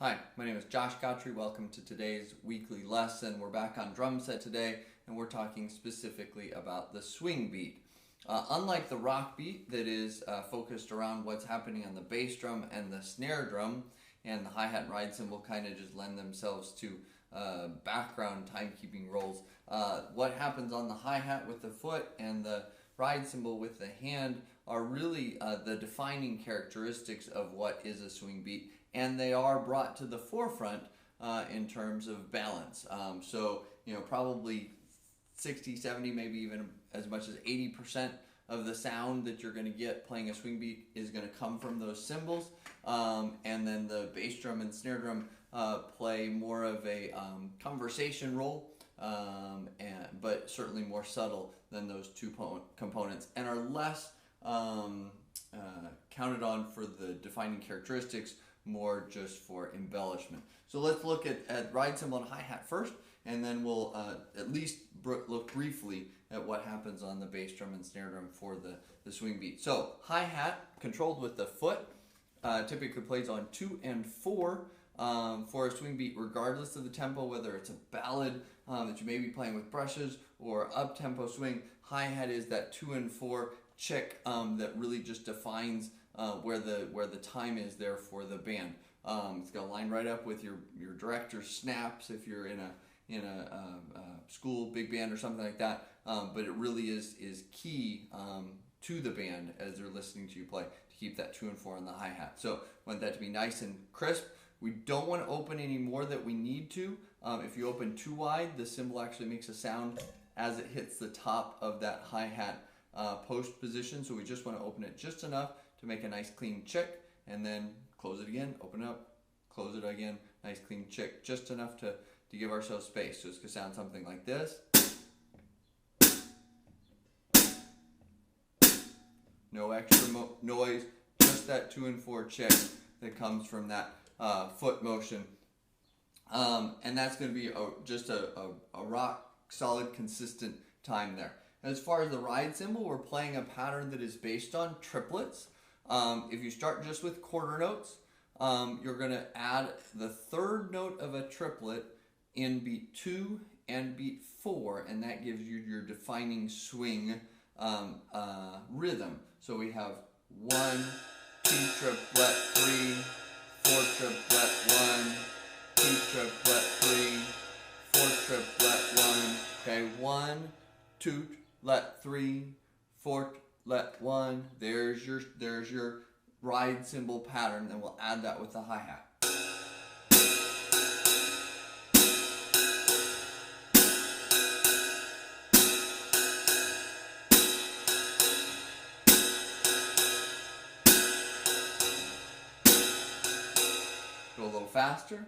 Hi, my name is Josh Gottry. Welcome to today's weekly lesson. We're back on Drumset today, and we're talking specifically about the swing beat. Unlike the rock beat that is focused around what's happening on the bass drum and the snare drum, and the hi-hat and ride cymbal kind of just lend themselves to background timekeeping roles, what happens on the hi-hat with the foot and the ride cymbal with the hand are really the defining characteristics of what is a swing beat, and they are brought to the forefront in terms of balance. So, probably 60, 70, maybe even as much as 80% of the sound that you're going to get playing a swing beat is going to come from those cymbals. And then the bass drum and snare drum play more of a conversation role, but certainly more subtle than those two components, and are less counted on for the defining characteristics, more just for embellishment. So let's look at ride cymbal and hi-hat first, and then we'll at least look briefly at what happens on the bass drum and snare drum for the swing beat. So hi-hat, controlled with the foot, typically plays on 2 and 4 for a swing beat, regardless of the tempo, whether it's a ballad that you may be playing with brushes or up-tempo swing. Hi-hat is that 2 and 4 chick that really just defines where the time is there for the band. It's got to line right up with your director's snaps if you're in a school big band or something like that. But it really is key to the band as they're listening to you play to keep that 2 and 4 on the hi-hat. So we want that to be nice and crisp. We don't want to open any more than we need to. If you open too wide, the cymbal actually makes a sound as it hits the top of that hi-hat post position. So we just want to open it just enough to make a nice clean chick, and then close it again, open up, close it again, nice clean chick, just enough to give ourselves space. So it's going to sound something like this. No extra noise, just that 2 and 4 chick that comes from that foot motion. And that's going to be just a rock solid, consistent time there. As far as the ride cymbal, we're playing a pattern that is based on triplets. If you start just with quarter notes, you're going to add the third note of a triplet in beat 2 and beat 4, and that gives you your defining swing rhythm. So we have 1, 2 triplet, 3, 4 triplet, 1, 2 triplet, 3, 4 triplet, 1. Okay, 1, 2, let 3, 4, let 1. There's your ride cymbal pattern, and we'll add that with the hi-hat. Go a little faster.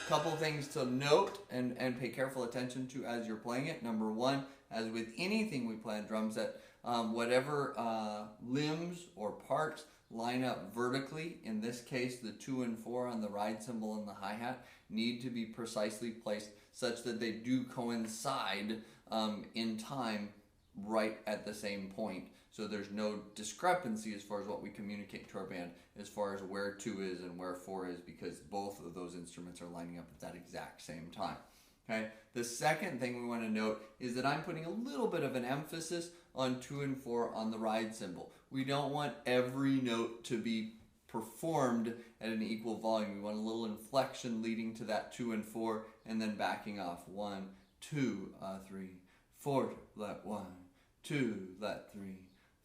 Couple things to note and pay careful attention to as you're playing it. Number one, as with anything we play on Drumset, whatever limbs or parts line up vertically, in this case the 2 and 4 on the ride cymbal and the hi-hat, need to be precisely placed such that they do coincide in time right at the same point. So there's no discrepancy as far as what we communicate to our band as far as where 2 is and where 4 is, because both of those instruments are lining up at that exact same time. Okay. The second thing we want to note is that I'm putting a little bit of an emphasis on 2 and 4 on the ride cymbal. We don't want every note to be performed at an equal volume. We want a little inflection leading to that 2 and 4 and then backing off. 1, 2, 3, 4, let 1, 2, let 3,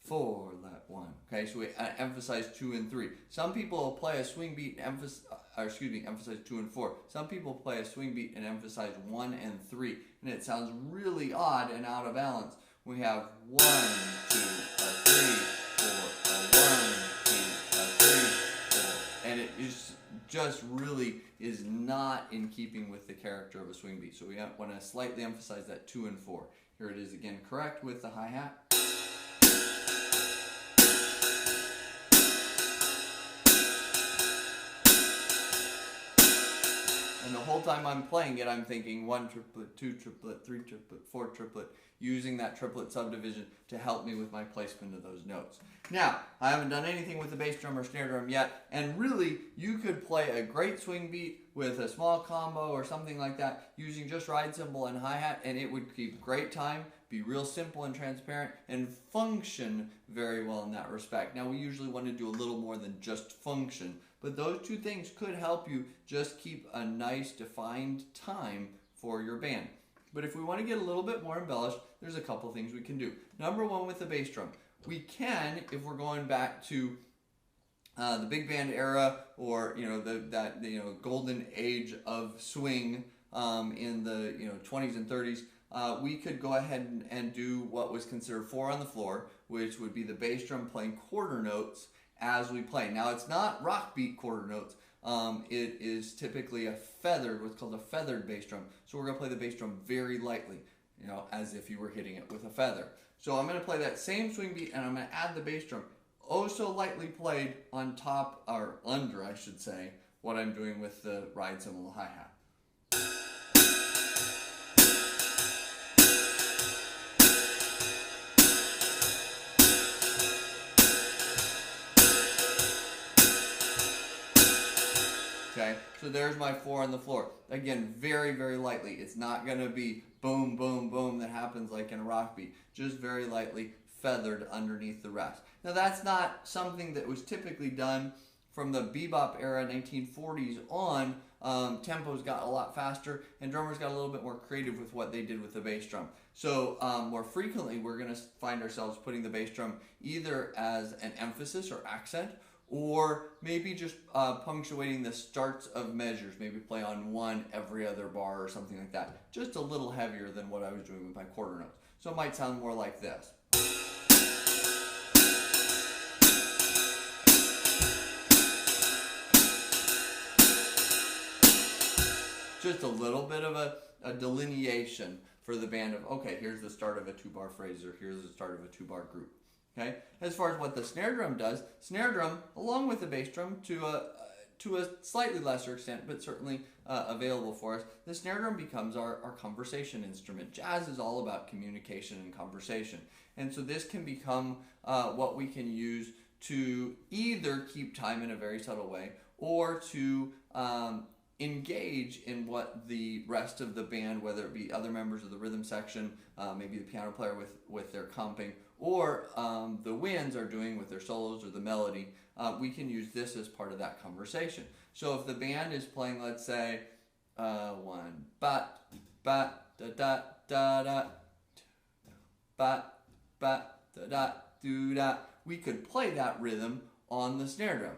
4, let 1. Okay, so we emphasize 2 and 3. Some people will play a swing beat and emphasize 2 and 4. Some people play a swing beat and emphasize 1 and 3, and it sounds really odd and out of balance. We have 1, 2, 3, 4, 1, 2, 3, 4, and it just really is not in keeping with the character of a swing beat. So we want to slightly emphasize that 2 and 4. Here it is again, correct with the hi-hat. And the whole time I'm playing it, I'm thinking 1 triplet, 2 triplet, 3 triplet, 4 triplet, using that triplet subdivision to help me with my placement of those notes. Now, I haven't done anything with the bass drum or snare drum yet, and really, you could play a great swing beat with a small combo or something like that using just ride cymbal and hi-hat, and it would keep great time, be real simple and transparent, and function very well in that respect. Now, we usually want to do a little more than just function, but those two things could help you just keep a nice defined time for your band. But if we want to get a little bit more embellished, there's a couple things we can do. Number one, with the bass drum, we can, if we're going back to the big band era, or that golden age of swing in the 20s and 30s, we could go ahead and do what was considered 4 on the floor, which would be the bass drum playing quarter notes as we play. Now, it's not rock beat quarter notes. It is typically what's called a feathered bass drum. So we're going to play the bass drum very lightly, as if you were hitting it with a feather. So I'm going to play that same swing beat, and I'm going to add the bass drum oh so lightly played on top, or under, I should say, what I'm doing with the ride cymbal and hi-hat. Okay, so there's my 4 on the floor. Again, very, very lightly. It's not going to be boom, boom, boom that happens like in a rock beat. Just very lightly feathered underneath the rest. Now, that's not something that was typically done from the bebop era, 1940s on. Tempos got a lot faster, and drummers got a little bit more creative with what they did with the bass drum. So more frequently, we're going to find ourselves putting the bass drum either as an emphasis or accent, or maybe just punctuating the starts of measures. Maybe play on 1 every other bar or something like that. Just a little heavier than what I was doing with my quarter notes. So it might sound more like this. Just a little bit of a delineation for the band of, okay, here's the start of a 2-bar phrase, or here's the start of a 2-bar group. Okay. As far as what the snare drum does, snare drum, along with the bass drum, to a slightly lesser extent, but certainly available for us, the snare drum becomes our conversation instrument. Jazz is all about communication and conversation, and so this can become what we can use to either keep time in a very subtle way, or to engage in what the rest of the band, whether it be other members of the rhythm section, maybe the piano player with their comping, or the winds are doing with their solos or the melody. We can use this as part of that conversation. So if the band is playing, let's say, 1 ba ba da da da da, ba ba da da do da, we could play that rhythm on the snare drum.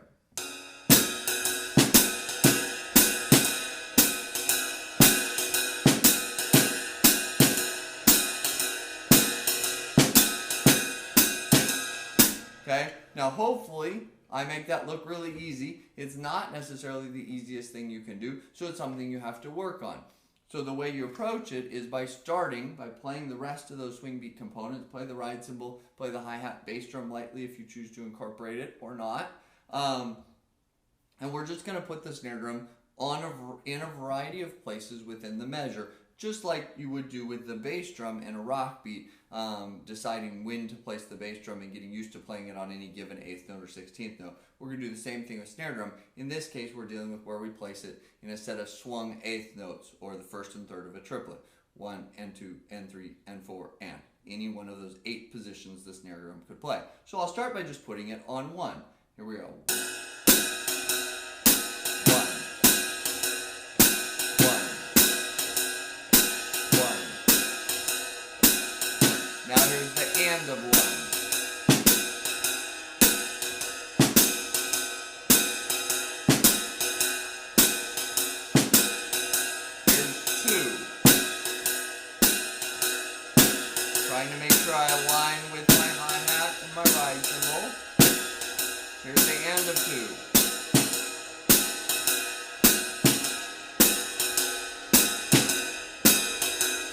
Okay, now hopefully I make that look really easy. It's not necessarily the easiest thing you can do, so it's something you have to work on. So the way you approach it is by starting by playing the rest of those swing beat components. Play the ride cymbal, play the hi-hat, bass drum lightly if you choose to incorporate it or not. And we're just going to put the snare drum in a variety of places within the measure, just like you would do with the bass drum in a rock beat, deciding when to place the bass drum and getting used to playing it on any given 8th note or 16th note. We're going to do the same thing with snare drum. In this case, we're dealing with where we place it in a set of swung 8th notes, or the 1st and 3rd of a triplet. 1 and 2 and 3 and 4 and. Any one of those 8 positions the snare drum could play. So I'll start by just putting it on 1. Here we go. Now here's the and of 1. Here's 2. Trying to make sure I align with my hi-hat and my ride cymbal. Here's the and of 2.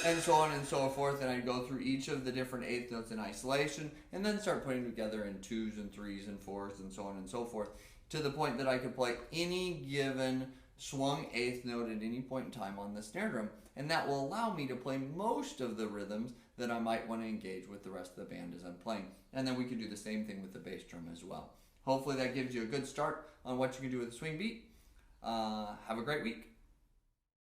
And so on and so forth, and I'd go through each of the different 8th notes in isolation, and then start putting together in 2s and 3s and 4s and so on and so forth, to the point that I could play any given swung eighth note at any point in time on the snare drum, and that will allow me to play most of the rhythms that I might want to engage with the rest of the band as I'm playing. And then we can do the same thing with the bass drum as well. Hopefully that gives you a good start on what you can do with a swing beat. Have a great week.